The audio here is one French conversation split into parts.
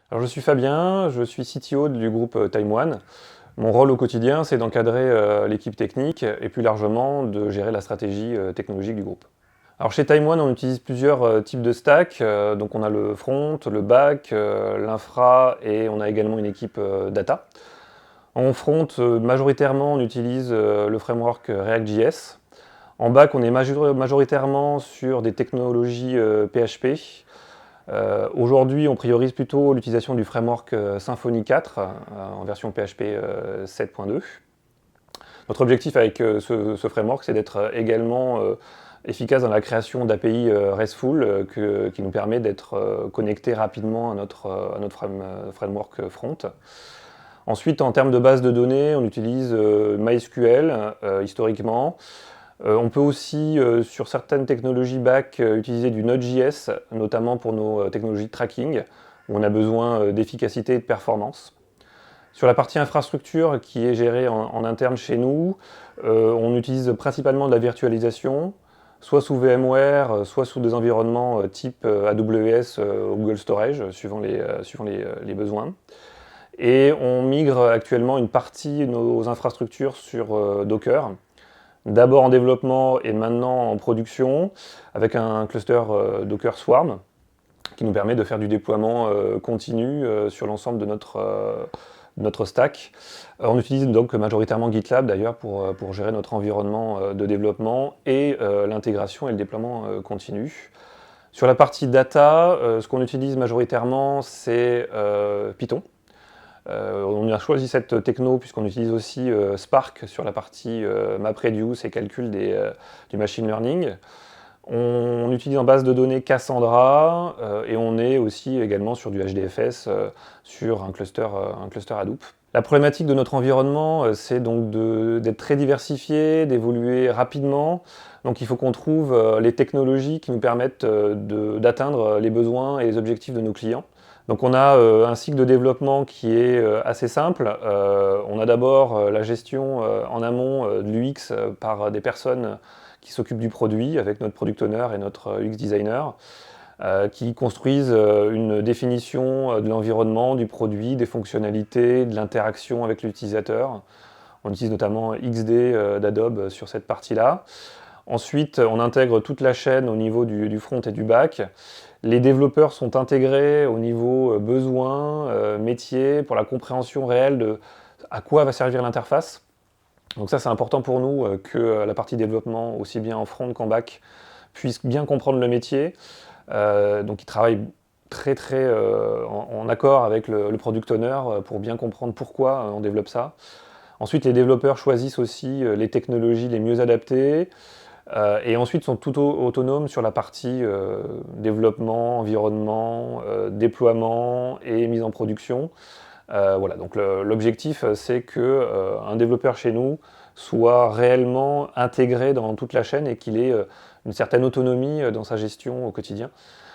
Alors je suis Fabien, je suis CTO du groupe Time One. Mon rôle au quotidien, c'est d'encadrer l'équipe technique et plus largement de gérer la stratégie technologique du groupe. Alors chez Time One, on utilise plusieurs types de stacks. Donc on a le front, le back, l'infra et on a également une équipe data. En front, majoritairement, on utilise le framework React.js. En back, on est majoritairement sur des technologies PHP. Aujourd'hui, on priorise plutôt l'utilisation du framework Symfony 4 en version PHP 7.2. Notre objectif avec ce framework, c'est d'être également efficace dans la création d'API RESTful qui nous permet d'être connecté rapidement à notre framework front. Ensuite, en termes de base de données, on utilise MySQL historiquement. On peut aussi, sur certaines technologies back, utiliser du Node.js, notamment pour nos technologies de tracking, où on a besoin d'efficacité et de performance. Sur la partie infrastructure qui est gérée en interne chez nous, on utilise principalement de la virtualisation, soit sous VMware, soit sous des environnements type AWS ou Google Storage, suivant les besoins. Et on migre actuellement une partie de nos infrastructures sur Docker, d'abord en développement et maintenant en production, avec un cluster Docker Swarm, qui nous permet de faire du déploiement continu sur l'ensemble de notre stack. On utilise donc majoritairement GitLab d'ailleurs pour gérer notre environnement de développement et l'intégration et le déploiement continu. Sur la partie data, ce qu'on utilise majoritairement, c'est Python. On a choisi cette techno puisqu'on utilise aussi Spark sur la partie MapReduce et calcul du machine learning. On utilise en base de données Cassandra et on est aussi également sur du HDFS, sur un cluster Hadoop. La problématique de notre environnement, c'est donc d'être très diversifié, d'évoluer rapidement. Donc il faut qu'on trouve les technologies qui nous permettent d'atteindre les besoins et les objectifs de nos clients. Donc on a un cycle de développement qui est assez simple. On a d'abord la gestion en amont de l'UX par des personnes qui s'occupent du produit avec notre product owner et notre UX designer, qui construisent une définition de l'environnement, du produit, des fonctionnalités, de l'interaction avec l'utilisateur. On utilise notamment XD d'Adobe sur cette partie-là. Ensuite, on intègre toute la chaîne au niveau du front et du back. Les développeurs sont intégrés au niveau besoin, métier, pour la compréhension réelle de à quoi va servir l'interface. Donc ça, c'est important pour nous que la partie développement, aussi bien en front qu'en back, puisse bien comprendre le métier. Donc ils travaillent très en accord avec le product owner pour bien comprendre pourquoi on développe ça. Ensuite, les développeurs choisissent aussi les technologies les mieux adaptées. Et ensuite sont tout autonomes sur la partie développement, environnement, déploiement et mise en production. Voilà, donc l'objectif c'est que un développeur chez nous soit réellement intégré dans toute la chaîne et qu'il ait une certaine autonomie dans sa gestion au quotidien.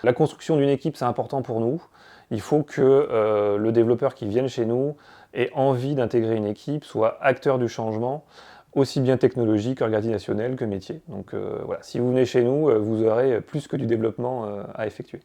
La construction d'une équipe, c'est important pour nous. Il faut que le développeur qui vienne chez nous ait envie d'intégrer une équipe, soit acteur du changement, aussi bien technologique, organisationnel que métier. Donc voilà, si vous venez chez nous, vous aurez plus que du développement à effectuer.